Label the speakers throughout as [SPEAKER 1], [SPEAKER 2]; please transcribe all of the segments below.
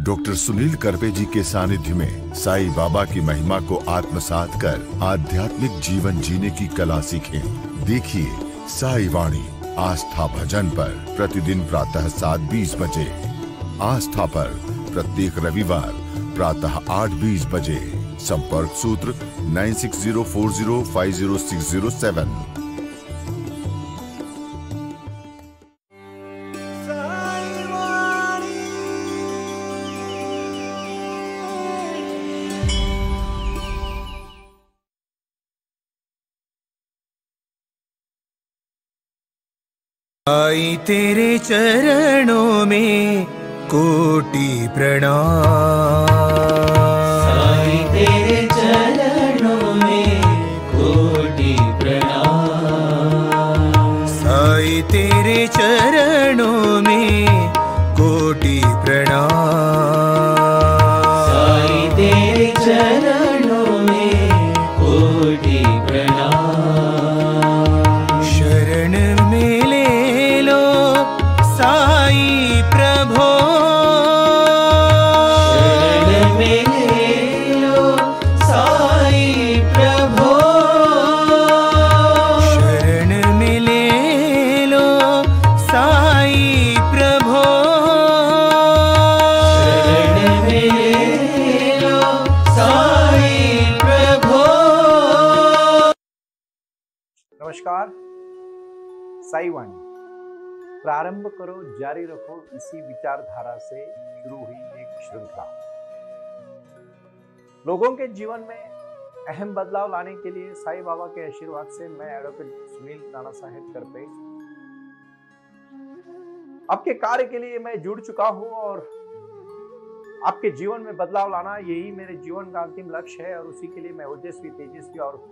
[SPEAKER 1] Doctor Sunil Karpe जी के सानिध्य में साईं बाबा की महिमा को आत्मसात कर आध्यात्मिक जीवन जीने की कला सीखें। देखिए साई वाणी आस्था भजन पर प्रतिदिन प्रातः 7:20 बजे, आस्था पर प्रत्येक रविवार प्रातः 8:20 बजे। संपर्क सूत्र 9604050607।
[SPEAKER 2] आई तेरे चरणों में कोटि प्रणाम,
[SPEAKER 3] साईं तेरे चरणों में कोटि प्रणाम,
[SPEAKER 2] साईं तेरे चरणों में कोटि प्रणाम,
[SPEAKER 3] साईं तेरे चरणों में कोटि प्रणाम।
[SPEAKER 2] शरण में ले लो साईं प्रभो,
[SPEAKER 3] शरण में ले लो साईं प्रभो,
[SPEAKER 2] शरण में ले लो साईं प्रभो,
[SPEAKER 3] शरण में ले लो साईं प्रभो।
[SPEAKER 4] नमस्कार। साई वाणी प्रारंभ करो, जारी रखो, इसी विचारधारा से शुरू हुई एक श्रृंखला। लोगों के जीवन में अहम बदलाव लाने के लिए साईं बाबा के आशीर्वाद से मैं एडवोकेट सुनील नाना साहेब करपे आपके कार्य के लिए मैं जुड़ चुका हूं और आपके जीवन में बदलाव लाना यही मेरे जीवन का अंतिम लक्ष्य है। और उसी के लिए मैं ओजस्वी, तेजस्वी और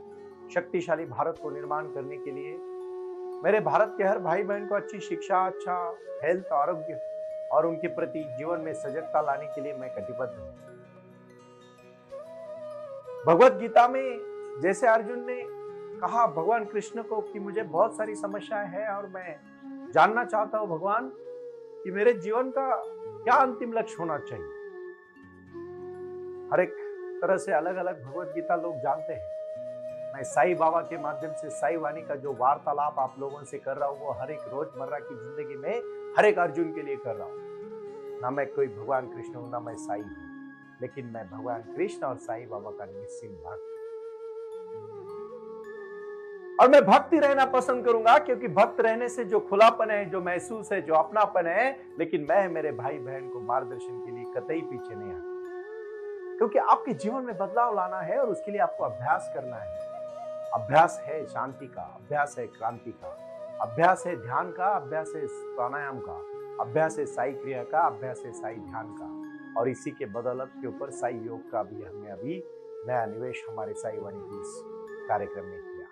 [SPEAKER 4] शक्तिशाली भारत को निर्माण करने के लिए मेरे भारत के हर भाई बहन को अच्छी शिक्षा, अच्छा हेल्थ, आरोग्य और उनके प्रति जीवन में सजगता लाने के लिए मैं कटिबद्ध हूं। भगवत गीता में जैसे अर्जुन ने कहा भगवान कृष्ण को कि मुझे बहुत सारी समस्याएं हैं और मैं जानना चाहता हूं भगवान कि मेरे जीवन का क्या अंतिम लक्ष्य होना चाहिए। हर एक तरह से अलग अलग भगवत गीता लोग जानते हैं। मैं साईं बाबा के माध्यम से साई वाणी का जो वार्तालाप आप लोगों से कर रहा हूं वो हर एक रोजमर्रा की जिंदगी में हर एक अर्जुन के लिए कर रहा हूं। ना मैं कोई भगवान कृष्ण हूं, ना मैं साई हूं, लेकिन मैं भगवान कृष्ण और साईं बाबा का निस्सीम भक्त। और मैं भक्ति रहना पसंद करूंगा क्योंकि भक्त रहने से जो खुलापन है, जो महसूस है, जो अपनापन है, लेकिन मैं मेरे भाई बहन को मार्गदर्शन के लिए कतई पीछे नहीं आता। क्योंकि आपके जीवन में बदलाव लाना है और उसके लिए आपको अभ्यास करना है। अभ्यास है शांति का, अभ्यास है क्रांति का, अभ्यास है ध्यान का, अभ्यास है प्राणायाम का, अभ्यास है साई क्रिया का, अभ्यास है साई ध्यान का। और इसी के बदौलत के ऊपर साई योग का भी हमने अभी नया निवेश हमारे साई वाणी के इस कार्यक्रम में किया।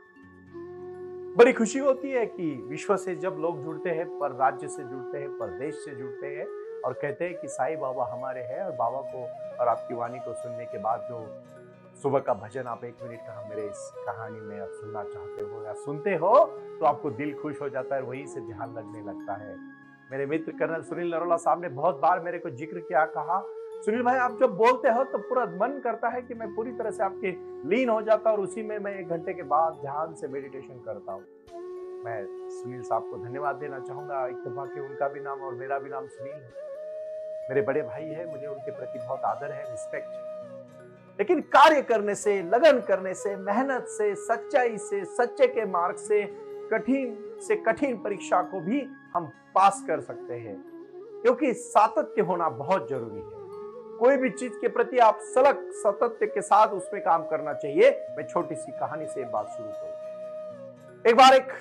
[SPEAKER 4] बड़ी खुशी होती है कि विश्व से जब लोग जुड़ते हैं, पर राज्य से जुड़ते हैं, प्रदेश से जुड़ते हैं और कहते हैं कि साईं बाबा हमारे हैं। और बाबा को और आपकी वाणी को सुनने के बाद जो सुबह का भजन आप 1 मिनट का मेरे इस कहानी में आप सुनना चाहते हो या सुनते हो तो आपको दिल खुश हो जाता है, वहीं से ध्यान लगने लगता है। मेरे मित्र कर्नल सुनील नरोला साहब ने बहुत बार मेरे को जिक्र किया, कहा सुनील भाई आप जब बोलते हो तो पूरा मन करता है कि मैं पूरी तरह से आपके लीन हो जाता और उसी में मैं 1 घंटे के बाद ध्यान से मेडिटेशन करता हूँ। मैं सुनील साहब को धन्यवाद देना चाहूंगा। इत्तेफाक उनका भी नाम और मेरा भी नाम सुनील है, मेरे बड़े भाई है, मुझे उनके प्रति बहुत आदर है, रिस्पेक्ट है। लेकिन कार्य करने से, लगन करने से, मेहनत से, सच्चाई से, सच्चे के मार्ग से कठिन परीक्षा को भी हम पास कर सकते हैं। क्योंकि सातत्य होना बहुत जरूरी है। कोई भी चीज के प्रति आप सलग सातत्य के साथ उसमें काम करना चाहिए। मैं छोटी सी कहानी से बात शुरू करूं। एक बार एक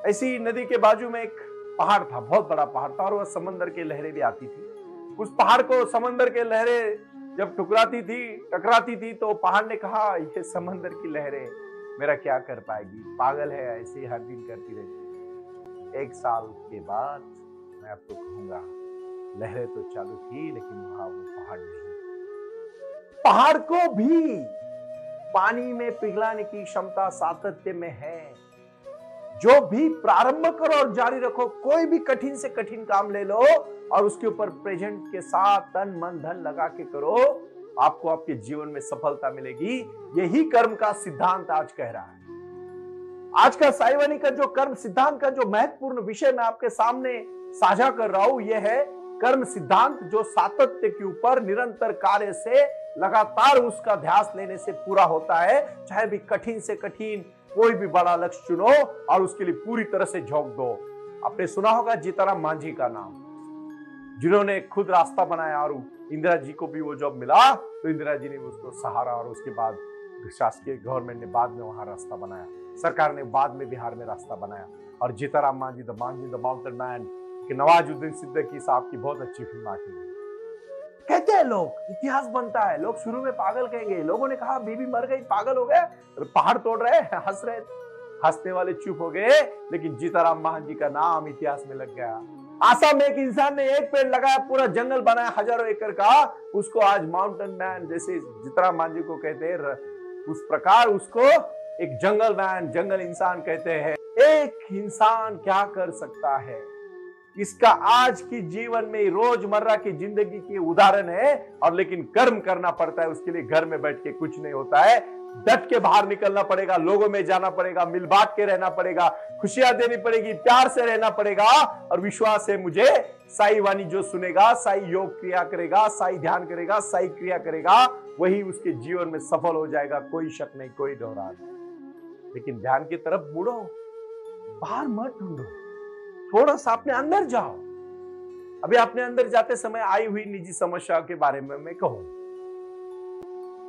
[SPEAKER 4] ऐसी नदी के बाजू में एक पहाड़ था, बहुत बड़ा पहाड़ था और वह समंदर की लहरें भी आती थी। उस पहाड़ को समंदर के लहरें जब टकराती थी तो पहाड़ ने कहा ये समंदर की लहरें मेरा क्या कर पाएगी, पागल है, ऐसे ही हर दिन करती रहती। 1 साल के बाद मैं आपको कहूंगा लहरें तो चालू थी लेकिन वहां वो पहाड़ नहीं। पहाड़ को भी पानी में पिघलाने की क्षमता सातत्य में है। जो भी प्रारंभ करो और जारी रखो। कोई भी कठिन से कठिन काम ले लो और उसके ऊपर प्रेजेंट के साथ तन मन धन लगा के करो, आपको आपके जीवन में सफलता मिलेगी। यही कर्म का सिद्धांत आज कह रहा है। आज का साईवानी का जो कर्म सिद्धांत का जो महत्वपूर्ण विषय मैं आपके सामने साझा कर रहा हूं, यह है कर्म सिद्धांत जो सातत्य के ऊपर निरंतर कार्य से लगातार उसका ध्यास लेने से पूरा होता है। चाहे भी कठिन से कठिन कोई भी बड़ा लक्ष्य चुनो और उसके लिए पूरी तरह से झोंक दो। आपने सुना होगा जीताराम मांझी का नाम, जिन्होंने खुद रास्ता बनाया और इंदिरा जी को भी वो जॉब मिला तो इंदिरा जी ने उसको सहारा और उसके बाद शासकीय गवर्नमेंट ने बाद में वहां रास्ता बनाया, सरकार ने बाद में बिहार में रास्ता बनाया। और Jitaram Manjhi the mountain man कि नवाजुद्दीन सिद्दीकी साहब की बहुत अच्छी फिल्म आती है। कहते हैं लोग, इतिहास बनता है, लोग शुरू में पागल कहेंगे, लोगों ने कहा बीबी मर गई, पागल हो गए, पहाड़ तोड़ रहे, हंस रहे, हंसने वाले चुप हो गए। लेकिन जीताराम मांझी का नाम इतिहास में लग गया। आसाम में एक इंसान ने एक पेड़ लगाया, पूरा जंगल बनाया हजारों एकड़ का, उसको आज माउंटेन मैन जैसे जीताराम मांझी को कहते हैं, उस प्रकार उसको एक जंगल मैन, जंगल इंसान कहते हैं। एक इंसान क्या कर सकता है, इसका आज की जीवन में रोजमर्रा की जिंदगी के उदाहरण है। और लेकिन कर्म करना पड़ता है, उसके लिए घर में बैठ के कुछ नहीं होता है। डट के बाहर निकलना पड़ेगा, लोगों में जाना पड़ेगा, मिल बांट के रहना पड़ेगा, खुशियां देनी पड़ेगी, प्यार से रहना पड़ेगा। और विश्वास है मुझे, साई वाणी जो सुनेगा, साई योग क्रिया करेगा, साई ध्यान करेगा, साई क्रिया करेगा, वही उसके जीवन में सफल हो जाएगा। कोई शक नहीं, कोई डरा नहीं। लेकिन ध्यान की तरफ मुड़ो, बाहर मत ढूंढो, थोड़ा सा अपने अंदर जाओ। अभी अपने अंदर जाते समय आई हुई निजी समस्याओं के बारे में मैं कहूं,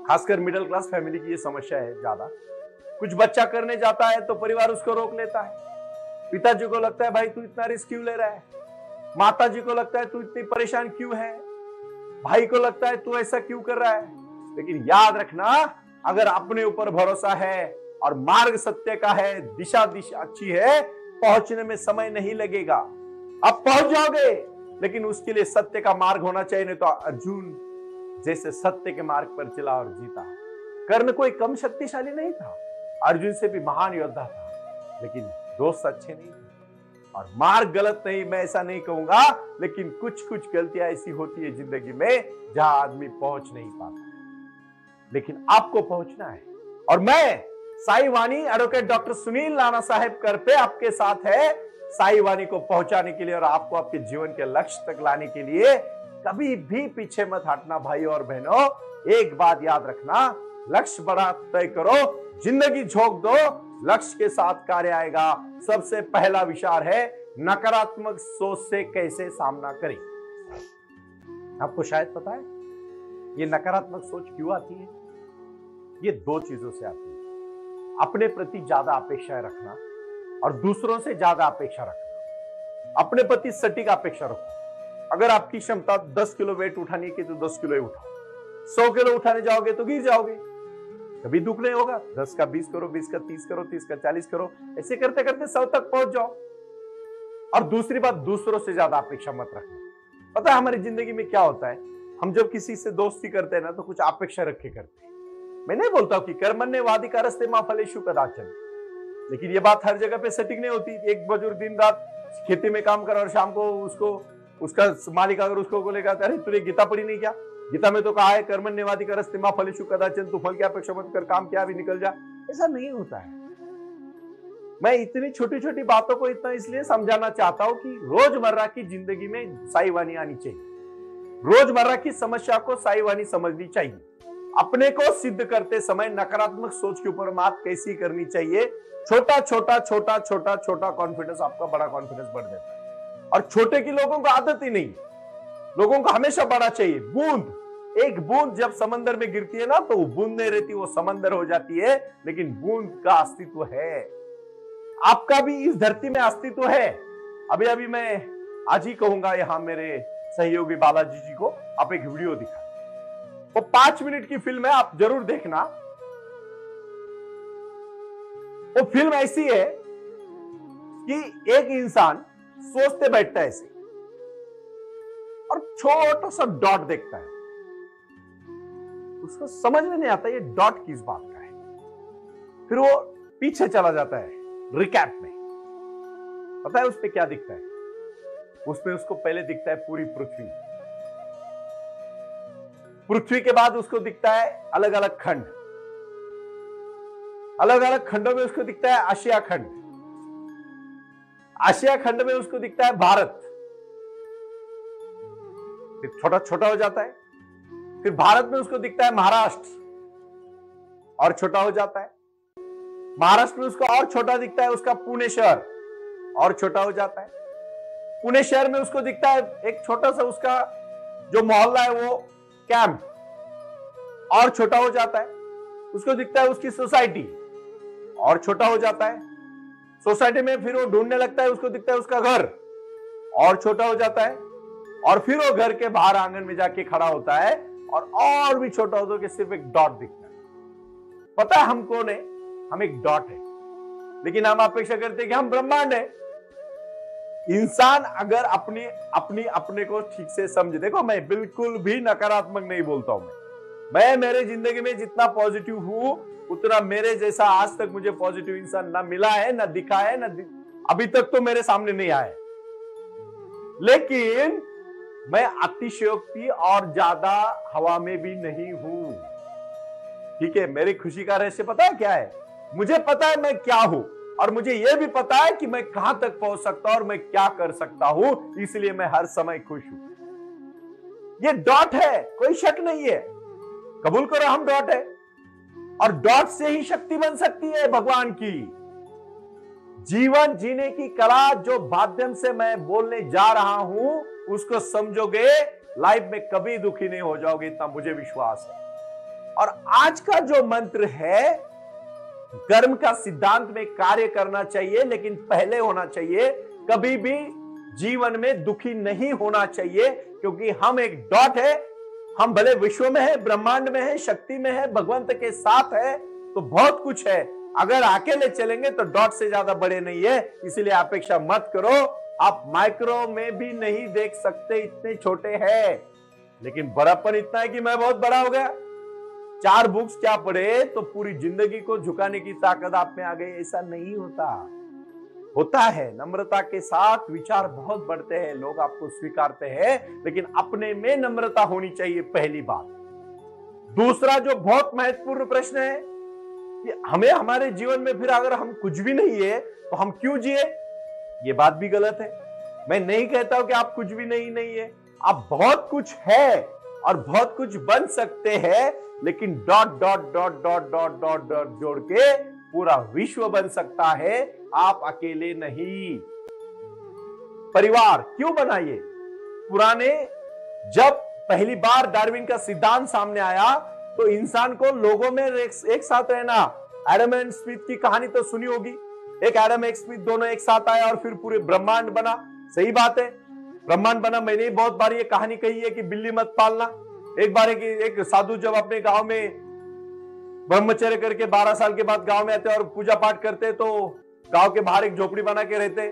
[SPEAKER 4] खासकर मिडिल क्लास फैमिली की ये समस्या है ज्यादा। कुछ बच्चा करने जाता है तो परिवार उसको रोक लेता है। पिताजी को लगता है भाई तू इतना रिस्क क्यों ले रहा है, माता जी को लगता है तू इतनी परेशान क्यों है, भाई को लगता है तू ऐसा क्यों कर रहा है। लेकिन याद रखना, अगर अपने ऊपर भरोसा है और मार्ग सत्य का है, दिशा अच्छी है, पहुंचने में समय नहीं लगेगा, अब पहुंच जाओगे। लेकिन उसके लिए सत्य का मार्ग होना चाहिए। नहीं तो अर्जुन जैसे सत्य के मार्ग पर चला और जीता। कर्ण कोई कम शक्तिशाली नहीं था, अर्जुन से भी महान योद्धा था, लेकिन दोस्त अच्छे नहीं थे और मार्ग गलत नहीं, मैं ऐसा नहीं कहूंगा। लेकिन कुछ कुछ गलतियां ऐसी होती है जिंदगी में जहां आदमी पहुंच नहीं पाता, लेकिन आपको पहुंचना है। और मैं साई वाणी एडवोकेट डॉक्टर सुनील राणा साहब कर पे आपके साथ है, साई वाणी को पहुंचाने के लिए और आपको आपके जीवन के लक्ष्य तक लाने के लिए। कभी भी पीछे मत हटना भाई और बहनों। एक बात याद रखना, लक्ष्य बड़ा तय करो, जिंदगी झोंक दो, लक्ष्य के साथ कार्य आएगा। सबसे पहला विचार है नकारात्मक सोच से कैसे सामना करें। आपको शायद पता है ये नकारात्मक सोच क्यों आती है। ये दो चीजों से आती है, अपने प्रति ज्यादा अपेक्षाएं रखना और दूसरों से ज्यादा अपेक्षा रखना। अपने प्रति सटीक अपेक्षा रखो। अगर आपकी क्षमता 10 किलो वेट उठाने की तो 10 किलो ही उठाओ, 100 किलो उठाने जाओगे तो गिर जाओगे, कभी दुख नहीं होगा। 10 का 20 करो, 20 का 30 करो, 30 का 40 करो, ऐसे करते करते 100 तक पहुंच जाओ। और दूसरी बात, दूसरों से ज्यादा अपेक्षा मत रखना। पता है हमारी जिंदगी में क्या होता है, हम जब किसी से दोस्ती करते हैं ना तो कुछ अपेक्षा रख के करते हैं। मैं नहीं बोलता हूं कि कर्मण्येवाधिकारस्ते मा फलेषु कदाचन, लेकिन ये बात हर जगह पे सटीक नहीं होती। एक बुजुर्ग दिन रात खेती में काम कर और शाम को उसका मालिक अगर उसको बोलेगा अरे तूने गीता पढ़ी नहीं क्या, गीता में तो कहा है कर्मण्येवाधिकारस्ते मा फलेषु कदाचन, तू फल की अपेक्षा मत कर, काम क्या भी निकल जा। ऐसा नहीं होता है। मैं इतनी छोटी छोटी बातों को इतना इसलिए समझाना चाहता हूं कि रोजमर्रा की जिंदगी में साई वाणी आनी चाहिए, रोजमर्रा की समस्या को साई वाणी समझनी चाहिए। अपने को सिद्ध करते समय नकारात्मक सोच के ऊपर मात कैसी करनी चाहिए। छोटा छोटा छोटा छोटा छोटा कॉन्फिडेंस आपका बड़ा कॉन्फिडेंस बढ़ जाता है। और छोटे की लोगों को आदत ही नहीं, लोगों को हमेशा बड़ा चाहिए। बूंद, एक बूंद जब समंदर में गिरती है ना तो वो बूंद नहीं रहती, वो समंदर हो जाती है। लेकिन बूंद का अस्तित्व है, आपका भी इस धरती में अस्तित्व है। अभी अभी मैं आज ही कहूंगा यहां मेरे सहयोगी बालाजी जी को, आप एक वीडियो दिखा, वो 5 मिनट की फिल्म है, आप जरूर देखना। वो फिल्म ऐसी है कि एक इंसान सोचते बैठता है ऐसे और छोटा सा डॉट देखता है, उसको समझ में नहीं आता ये डॉट किस बात का है। फिर वो पीछे चला जाता है रिकैप में, पता है उसपे क्या दिखता है? उसमें उसको पहले दिखता है पूरी पृथ्वी। पृथ्वी के बाद उसको दिखता है अलग अलग खंड। अलग अलग खंडों में उसको दिखता है आशिया खंड। आशिया खंड में उसको दिखता है भारत। फिर छोटा छोटा हो जाता है। फिर भारत में उसको दिखता है महाराष्ट्र और छोटा हो जाता है। महाराष्ट्र में उसको और छोटा दिखता है उसका पुणे शहर और छोटा हो जाता है। पुणे शहर में उसको दिखता है एक छोटा सा उसका जो मोहल्ला है वो कैंप और छोटा हो जाता है। उसको दिखता है उसकी सोसाइटी और छोटा हो जाता है। सोसाइटी में फिर वो ढूंढने लगता है, उसको दिखता है उसका घर और छोटा हो जाता है। और फिर वो घर के बाहर आंगन में जाके खड़ा होता है और भी छोटा होता है कि सिर्फ एक डॉट दिखता है। पता है हम कौन है? हम एक डॉट है, लेकिन हम अपेक्षा करते हैं कि हम ब्रह्मांड है। इंसान अगर अपने को ठीक से समझे, देखो मैं बिल्कुल भी नकारात्मक नहीं बोलता हूं। मैं मेरे जिंदगी में जितना पॉजिटिव हूं उतना मेरे जैसा आज तक मुझे पॉजिटिव इंसान ना मिला है, ना दिखा है, अभी तक तो मेरे सामने नहीं आया। लेकिन मैं अतिशयोक्ति और ज्यादा हवा में भी नहीं हूं। ठीक है, मेरी खुशी का रहस्य पता है क्या है? मुझे पता है मैं क्या हूं और मुझे यह भी पता है कि मैं कहां तक पहुंच सकता हूं और मैं क्या कर सकता हूं, इसलिए मैं हर समय खुश हूं। ये डॉट है, कोई शक नहीं है। कबूल करो हम डॉट है और डॉट से ही शक्ति बन सकती है भगवान की। जीवन जीने की कला जो माध्यम से मैं बोलने जा रहा हूं उसको समझोगे, लाइफ में कभी दुखी नहीं हो जाओगे, इतना मुझे विश्वास है। और आज का जो मंत्र है, कर्म का सिद्धांत में कार्य करना चाहिए, लेकिन पहले होना चाहिए। कभी भी जीवन में दुखी नहीं होना चाहिए, क्योंकि हम एक डॉट है। हम भले विश्व में है, ब्रह्मांड में है, शक्ति में है, भगवंत के साथ है, तो बहुत कुछ है। अगर अकेले चलेंगे तो डॉट से ज्यादा बड़े नहीं है, इसलिए अपेक्षा मत करो। आप माइक्रो में भी नहीं देख सकते, इतने छोटे हैं। लेकिन बड़ापन इतना है कि मैं बहुत बड़ा हो गया। 4 बुक्स क्या पढ़े तो पूरी जिंदगी को झुकाने की ताकत आप में आ गई, ऐसा नहीं होता है। नम्रता के साथ विचार बहुत बढ़ते हैं, लोग आपको स्वीकारते हैं, लेकिन अपने में नम्रता होनी चाहिए, पहली बात। दूसरा जो बहुत महत्वपूर्ण प्रश्न है कि हमें हमारे जीवन में फिर अगर हम कुछ भी नहीं है तो हम क्यों जिए? ये बात भी गलत है। मैं नहीं कहता हूं कि आप कुछ भी नहीं है, आप बहुत कुछ है और बहुत कुछ बन सकते हैं, लेकिन dot dot dot dot dot dot dot जोड़ के पूरा विश्व बन सकता है, आप अकेले नहीं। परिवार क्यों बनाइए? पुराने जब पहली बार डार्विन का सिद्धांत सामने आया तो इंसान को लोगों में एक साथ रहना, एडम एंड स्मिथ की कहानी तो सुनी होगी। एक एडम एक स्मिथ दोनों एक साथ आए और फिर पूरे ब्रह्मांड बना। सही बात है, ब्रह्मांड बना। मैंने बहुत बार ये कहानी कही है कि बिल्ली मत पालना। एक बार एक साधु जब अपने गांव में ब्रह्मचर्य करके 12 साल के बाद गांव में आते और पूजा पाठ करते, तो गांव के बाहर एक झोपड़ी बना के रहते।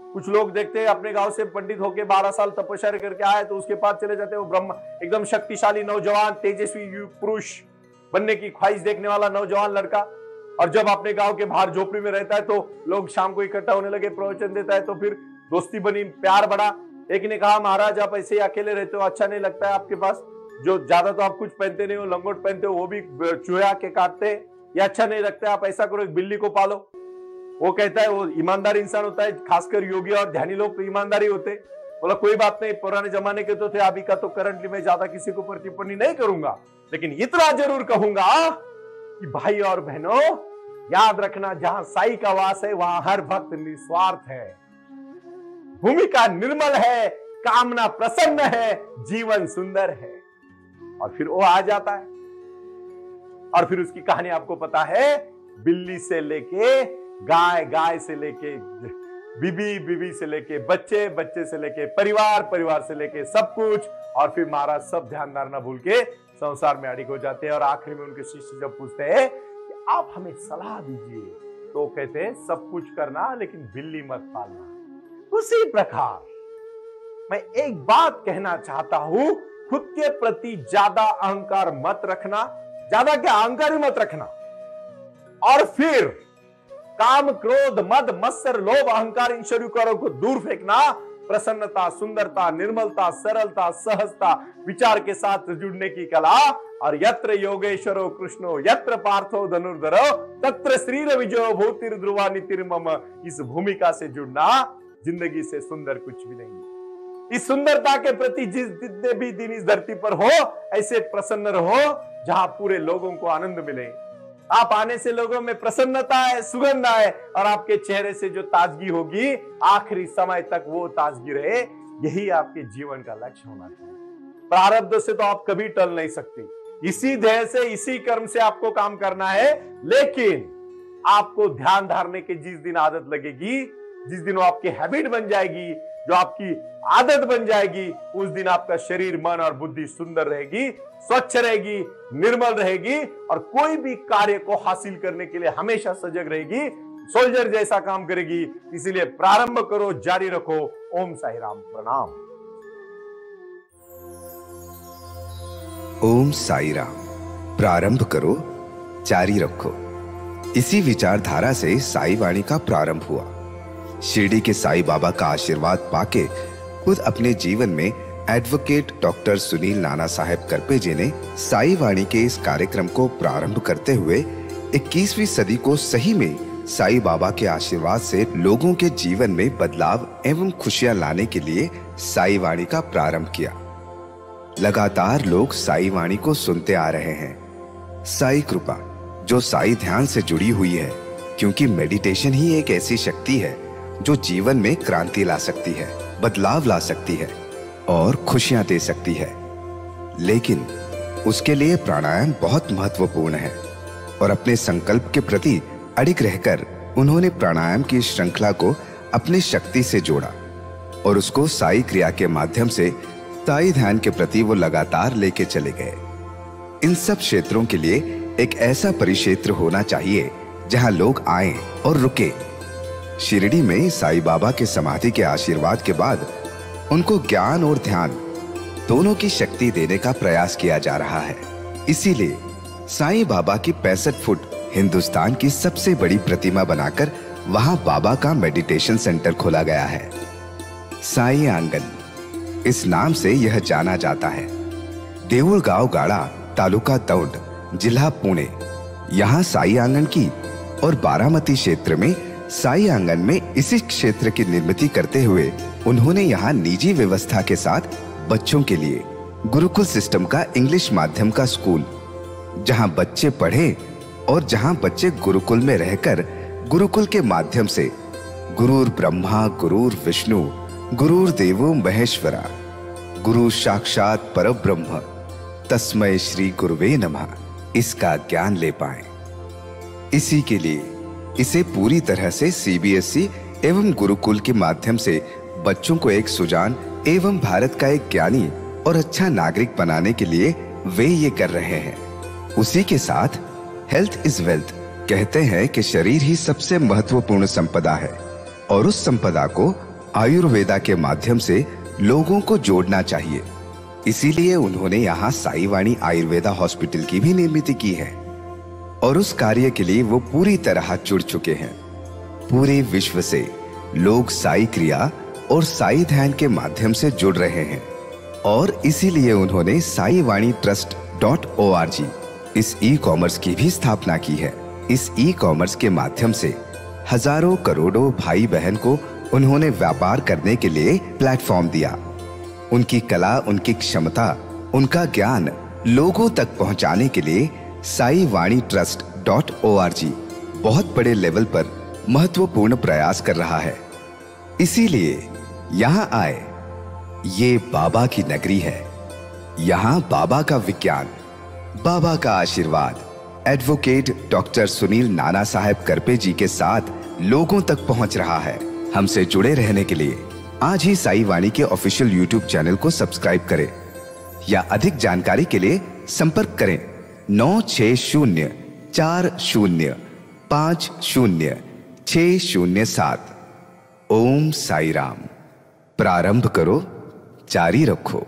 [SPEAKER 4] कुछ लोग देखते हैं अपने गांव से पंडित होके 12 साल तपस्या करके आए तो उसके पास चले जाते। वो ब्रह्म एकदम शक्तिशाली नौजवान, तेजस्वी पुरुष बनने की ख्वाहिश देखने वाला नौजवान लड़का, और जब अपने गांव के बाहर झोपड़ी में रहता है तो लोग शाम को इकट्ठा होने लगे, प्रवचन देता है, तो फिर दोस्ती बनी, प्यार बढ़ा। एक ने कहा, महाराज आप ऐसे ही अकेले रहते हो, अच्छा नहीं लगता है आपके पास, जो ज्यादा तो आप कुछ पहनते नहीं हो, लंगोट पहनते हो, वो भी चूहे के काटते, ये अच्छा नहीं लगता है, आप ऐसा करो एक बिल्ली को पालो। वो कहता है, वो ईमानदार इंसान होता है, खासकर योगी और ध्यानी लोग तो ईमानदारी होते। बोला कोई बात नहीं, पुराने जमाने के तो थे, अभी का तो करंटली मैं ज्यादा किसी को ऊपर टिप्पणी नहीं करूंगा, लेकिन इतना जरूर कहूंगा कि भाई और बहनों याद रखना, जहां साई का वास है वहां हर भक्त निस्वार्थ है, भूमिका निर्मल है, कामना प्रसन्न है, जीवन सुंदर है। और फिर वो आ जाता है और फिर उसकी कहानी आपको पता है, बिल्ली से लेके गाय, गाय से लेके बीबी, बीबी से लेके बच्चे, बच्चे से लेके परिवार, परिवार से लेके सब कुछ। और फिर महाराज सब ध्यान ना भूल के संसार में अड़िग हो जाते हैं। और आखिरी में उनके शिष्य जब पूछते हैं कि आप हमें सलाह दीजिए, तो कहते हैं सब कुछ करना लेकिन बिल्ली मत पालना। उसी प्रकार मैं एक बात कहना चाहता हूं, खुद के प्रति ज्यादा अहंकार मत रखना, ज्यादा क्या अहंकार ही मत रखना। और फिर काम, क्रोध, मद, मत्सर, लोभ, अहंकार, इन शरीरों को दूर फेंकना, प्रसन्नता, सुंदरता, निर्मलता, सरलता, सहजता, विचार के साथ जुड़ने की कला। और यत्र योगेश्वरो कृष्णो यत्र पार्थो धनुर्धरो तत्र श्रीर विजयो भूतिर ध्रुवा नितिर्मम। इस भूमिका से जुड़ना जिंदगी से सुंदर कुछ भी नहीं। इस सुंदरता के प्रति जितने भी दिन इस धरती पर हो, ऐसे प्रसन्न रहो जहां पूरे लोगों को आनंद मिले। आप आने से लोगों में प्रसन्नता है, सुगंध आए, और आपके चेहरे से जो ताजगी होगी आखिरी समय तक वो ताजगी रहे। यही आपके जीवन का लक्ष्य होना चाहिए। प्रारब्ध से तो आप कभी टल नहीं सकते। इसी ध्येय से, इसी कर्म से आपको काम करना है। लेकिन आपको ध्यान धारने की जिस दिन आदत लगेगी, जिस दिन वो आपकी हैबिट बन जाएगी, जो आपकी आदत बन जाएगी, उस दिन आपका शरीर, मन और बुद्धि सुंदर रहेगी, स्वच्छ रहेगी, निर्मल रहेगी, और कोई भी कार्य को हासिल करने के लिए हमेशा सजग रहेगी, सोल्जर जैसा काम करेगी। इसीलिए प्रारंभ करो, जारी रखो। ओम साई राम। प्रणाम।
[SPEAKER 5] ओम साई राम। प्रारंभ करो, जारी रखो। इसी विचारधारा से साई वाणी का प्रारंभ हुआ। शिरडी के साई बाबा का आशीर्वाद पाके खुद अपने जीवन में एडवोकेट डॉक्टर सुनील नाना साहेब करपे जी ने साई वाणी के इस कार्यक्रम को प्रारंभ करते हुए 21वीं सदी को सही में साई बाबा के आशीर्वाद से लोगों के जीवन में बदलाव एवं खुशियां लाने के लिए साई वाणी का प्रारंभ किया। लगातार लोग साई वाणी को सुनते आ रहे हैं। साई कृपा जो साई ध्यान से जुड़ी हुई है, क्योंकि मेडिटेशन ही एक ऐसी शक्ति है जो जीवन में क्रांति ला सकती है, बदलाव ला सकती है और खुशियां दे सकती है। लेकिन उसके लिए प्राणायाम बहुत महत्वपूर्ण है, और अपने संकल्प के प्रति अडिग रहकर उन्होंने प्राणायाम की श्रृंखला को अपनी शक्ति से जोड़ा, और उसको साई क्रिया के माध्यम से साई ध्यान के प्रति वो लगातार लेके चले गए। इन सब क्षेत्रों के लिए एक ऐसा परिक्षेत्र होना चाहिए जहां लोग आए और रुके। शिरडी में साई बाबा के समाधि के आशीर्वाद के बाद उनको ज्ञान और ध्यान दोनों की शक्ति देने का प्रयास किया जा रहा है। इसीलिए साई बाबा की 65 फुट हिंदुस्तान की सबसे बड़ी प्रतिमा बनाकर वहां बाबा का मेडिटेशन सेंटर खोला गया है। साई आंगन इस नाम से यह जाना जाता है। देऊळगाव गाड़ा, तालुका दौंड, जिला पुणे, यहाँ साई आंगन की, और बारामती क्षेत्र में साई आंगन में इसी क्षेत्र की निर्मित करते हुए उन्होंने यहाँ निजी व्यवस्था के साथ बच्चों के लिए गुरुकुल सिस्टम का इंग्लिश माध्यम का स्कूल, जहाँ बच्चे पढ़े और जहाँ बच्चे गुरुकुल में रहकर गुरुकुल के माध्यम से गुरुर ब्रह्मा गुरुर विष्णु गुरुर देवो महेश्वरा गुरु साक्षात परब्रह्म तस्मै श्री गुरुवे नमः इसका ज्ञान ले पाए। इसी के लिए इसे पूरी तरह से सीबीएसई एवं गुरुकुल के माध्यम से बच्चों को एक सुजान एवं भारत का एक ज्ञानी और अच्छा नागरिक बनाने के लिए वे ये कर रहे हैं। उसी के साथ हेल्थ इज वेल्थ कहते हैं कि शरीर ही सबसे महत्वपूर्ण संपदा है, और उस संपदा को आयुर्वेदा के माध्यम से लोगों को जोड़ना चाहिए। इसीलिए उन्होंने यहाँ साई वाणी आयुर्वेदा हॉस्पिटल की भी निर्मित की है, और उस कार्य के लिए वो पूरी तरह जुड़ चुके हैं। पूरे विश्व से लोग साई क्रिया और साई ध्यान के माध्यम से जुड़ रहे हैं, और इसीलिए उन्होंने साई वाणी trust.org इस ई कॉमर्स की भी स्थापना की है। इस ई कॉमर्स के माध्यम से हजारों करोड़ों भाई बहन को उन्होंने व्यापार करने के लिए प्लेटफॉर्म दिया। उनकी कला, उनकी क्षमता, उनका ज्ञान लोगों तक पहुंचाने के लिए साई वाणी trust.org बहुत बड़े लेवल पर महत्वपूर्ण प्रयास कर रहा है। इसीलिए यहाँ आए। ये बाबा की नगरी है। यहाँ बाबा का विज्ञान, बाबा का आशीर्वाद एडवोकेट डॉक्टर सुनील नाना साहेब करपे जी के साथ लोगों तक पहुंच रहा है। हमसे जुड़े रहने के लिए आज ही साई वाणी के ऑफिशियल यूट्यूब चैनल को सब्सक्राइब करें, या अधिक जानकारी के लिए संपर्क करें 9604050607। ओम साई राम। प्रारंभ करो, जारी रखो।